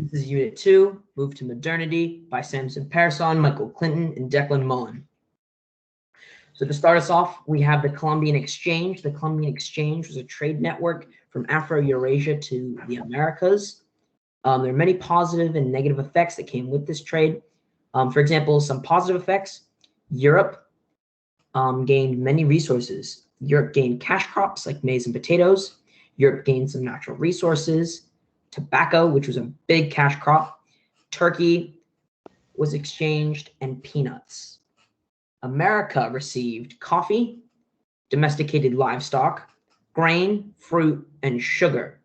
This is Unit 2, Move to Modernity by Samson Persson, Michael Clinton, and Declan Mullen. So to start us off, we have the Columbian Exchange. The Columbian Exchange was a trade network from Afro-Eurasia to the Americas. There are many positive and negative effects that came with this trade. For example, some positive effects: Europe gained many resources. Europe gained cash crops like maize and potatoes. Europe gained some natural resources, tobacco, which was a big cash crop. Turkey was exchanged, and peanuts. America received coffee, domesticated livestock, grain, fruit, and sugar.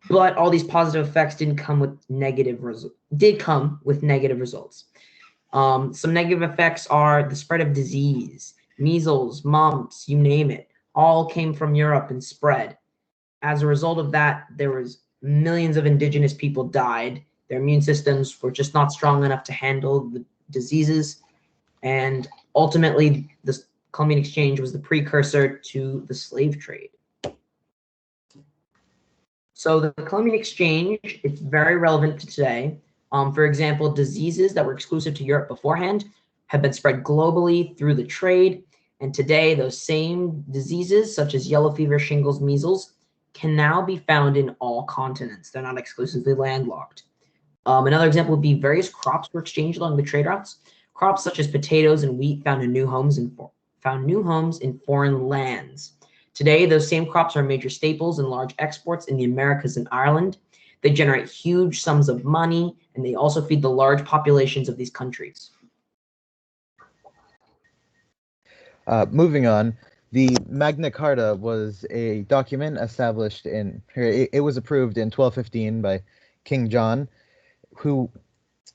But all these positive effects did come with negative results. Some negative effects are the spread of disease, measles, mumps, you name it, all came from Europe and spread. As a result of that, there was millions of indigenous people died. Their immune systems were just not strong enough to handle the diseases. And ultimately, the Columbian Exchange was the precursor to the slave trade. So the Columbian Exchange, it's very relevant to today. For example, diseases that were exclusive to Europe beforehand have been spread globally through the trade. And today, those same diseases, such as yellow fever, shingles, measles, can now be found in all continents. They're not exclusively landlocked. Another example would be various crops were exchanged along the trade routes. Crops such as potatoes and wheat found new homes in foreign lands. Today, those same crops are major staples in large exports in the Americas and Ireland. They generate huge sums of money, and they also feed the large populations of these countries. Moving on, the Magna Carta was a document established it was approved in 1215 by King John, who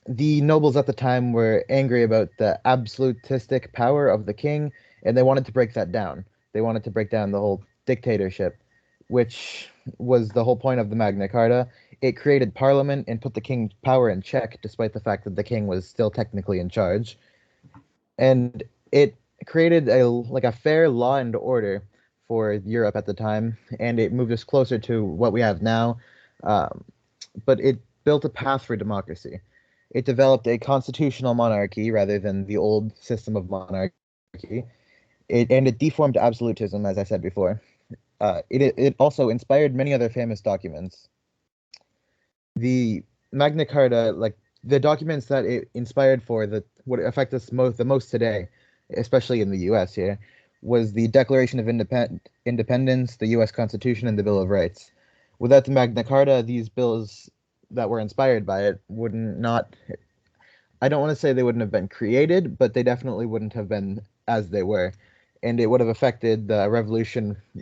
the nobles at the time were angry about the absolutistic power of the king, and they wanted to break that down. They wanted to break down the whole dictatorship, which was the whole point of the Magna Carta. It created parliament and put the king's power in check, despite the fact that the king was still technically in charge. And it created a fair law and order for Europe at the time, and it moved us closer to what we have now. But it built a path for democracy. It developed a constitutional monarchy rather than the old system of monarchy. It deformed absolutism, as I said before. It also inspired many other famous documents. The Magna Carta, the documents that it inspired would affect us the most today, especially in the U.S. here, was the Declaration of Independence, the U.S. Constitution, and the Bill of Rights. Without the Magna Carta, these bills that were inspired by it I don't want to say they wouldn't have been created, but they definitely wouldn't have been as they were. And it would have affected the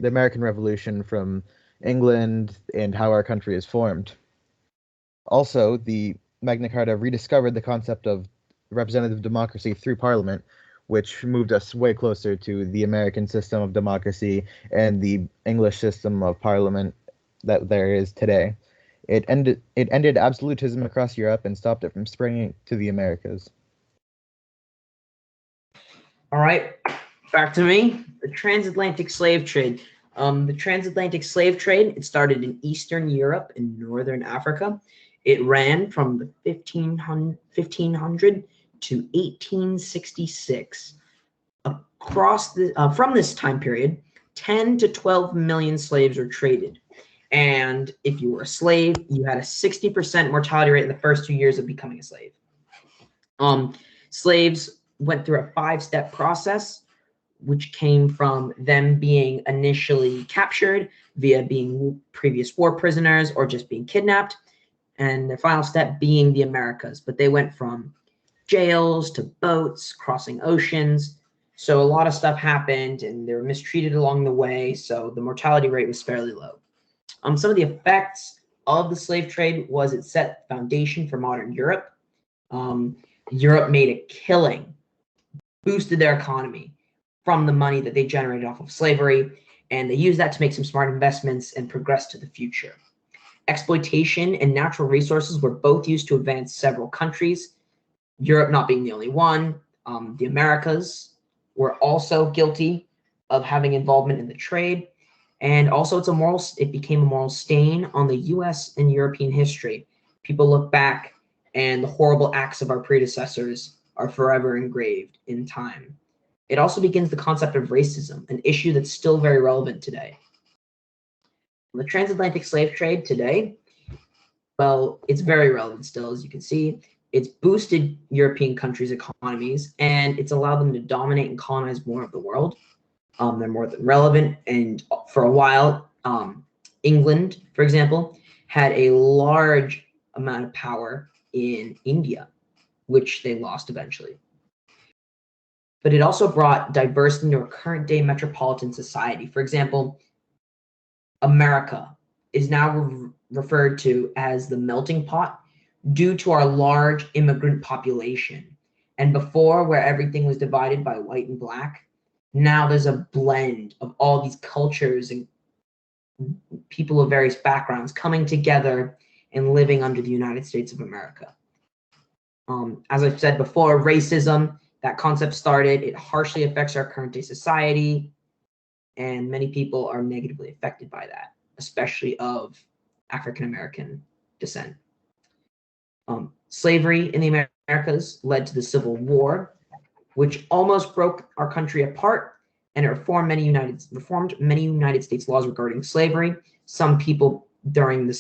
American Revolution from England and how our country is formed. Also, the Magna Carta rediscovered the concept of representative democracy through Parliament, which moved us way closer to the American system of democracy and the English system of Parliament that there is today. It ended absolutism across Europe and stopped it from spreading to the Americas. All right, back to me. The transatlantic slave trade. The transatlantic slave trade, it started in Eastern Europe and Northern Africa. It ran from the 1500 to 1866. From this time period, 10 to 12 million slaves were traded. And if you were a slave, you had a 60% mortality rate in the first 2 years of becoming a slave. Slaves went through a 5-step process, which came from them being initially captured via being previous war prisoners or just being kidnapped, and the final step being the Americas. But they went from jails to boats, crossing oceans. So a lot of stuff happened, and they were mistreated along the way, so the mortality rate was fairly low. Some of the effects of the slave trade was it set the foundation for modern Europe. Europe made a killing, boosted their economy from the money that they generated off of slavery, and they used that to make some smart investments and progress to the future. Exploitation and natural resources were both used to advance several countries, Europe not being the only one. The Americas were also guilty of having involvement in the trade. And also it became a moral stain on the US and European history. People look back, and the horrible acts of our predecessors are forever engraved in time. It also begins the concept of racism, an issue that's still very relevant today. The transatlantic slave trade today, well, it's very relevant still, as you can see. It's boosted European countries' economies, and it's allowed them to dominate and colonize more of the world. They're more than relevant, and for a while, England, for example, had a large amount of power in India, which they lost eventually. But it also brought diversity into a current-day metropolitan society. For example, America is now referred to as the melting pot due to our large immigrant population. And before, where everything was divided by white and black, now there's a blend of all these cultures and people of various backgrounds coming together and living under the United States of America. As I've said before, racism, that concept started, it harshly affects our current day society, and many people are negatively affected by that, especially of African American descent. Slavery in the Americas led to the Civil War, which almost broke our country apart, and it reformed many United States laws regarding slavery. Some people during the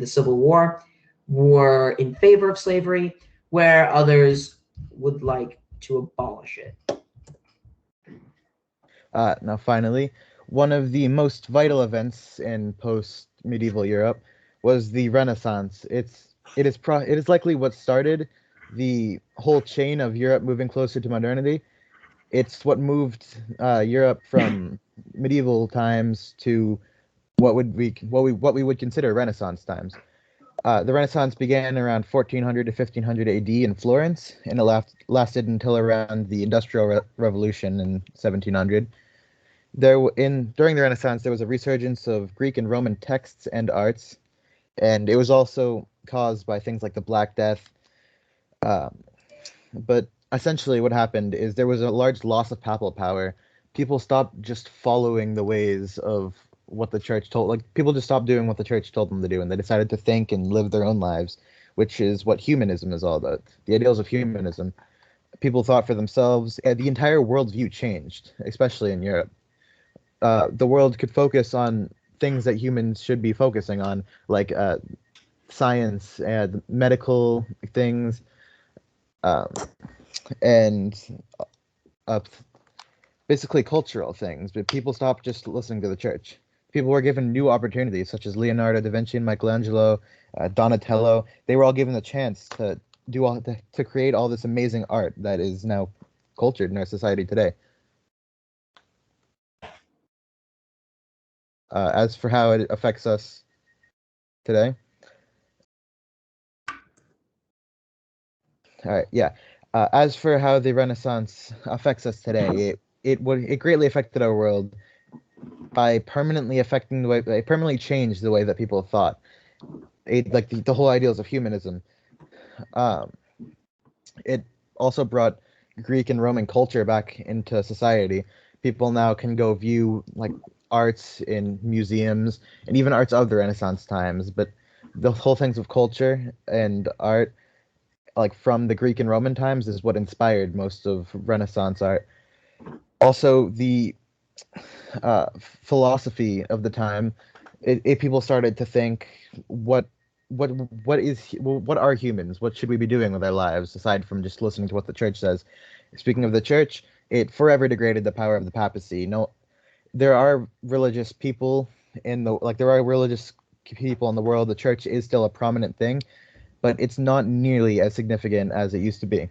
Civil War were in favor of slavery, where others would like to abolish it. Now, finally, one of the most vital events in post-medieval Europe was the Renaissance. It is likely what started the whole chain of Europe moving closer to modernity. It's what moved Europe from medieval times to what we would consider Renaissance times. The Renaissance began around 1400 to 1500 AD in Florence, and it lasted until around the Industrial Revolution in 1700. During the Renaissance, there was a resurgence of Greek and Roman texts and arts, and it was also caused by things like the Black Death. But essentially what happened is there was a large loss of papal power. People stopped just following the ways of what the church people just stopped doing what the church told them to do, and they decided to think and live their own lives, which is what humanism is all about, the ideals of humanism. People thought for themselves, and the entire worldview changed, especially in Europe. The world could focus on things that humans should be focusing on, like science and medical things, and basically cultural things. But people stopped just listening to the church. People were given new opportunities, such as Leonardo da Vinci and Michelangelo, Donatello. They were all given the chance to create all this amazing art that is now cultured in our society today. As for how it affects us today, all right, yeah. As for how the Renaissance affects us today, it greatly affected our world by permanently changed the way that people thought. Like the whole ideals of humanism. It also brought Greek and Roman culture back into society. People now can go view like arts in museums and even arts of the Renaissance times. But the whole things of culture and art, like from the Greek and Roman times, is what inspired most of Renaissance art. Also, the philosophy of the time, people started to think, what are humans? What should we be doing with our lives aside from just listening to what the church says? Speaking of the church, it forever degraded the power of the papacy. No, there are religious people in the world. The church is still a prominent thing, but it's not nearly as significant as it used to be.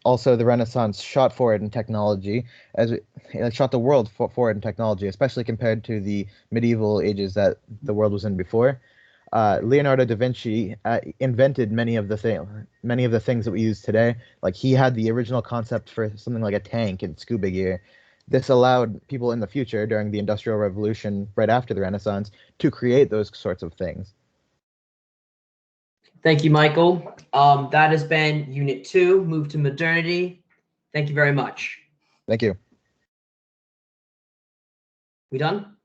Also, the Renaissance shot forward in technology, it shot the world forward in technology, especially compared to the medieval ages that the world was in before. Leonardo da Vinci invented many of the things that we use today. Like, he had the original concept for something like a tank and scuba gear. This allowed people in the future, during the Industrial Revolution, right after the Renaissance, to create those sorts of things. Thank you, Michael. That has been Unit 2, Move to Modernity. Thank you very much. Thank you. We done?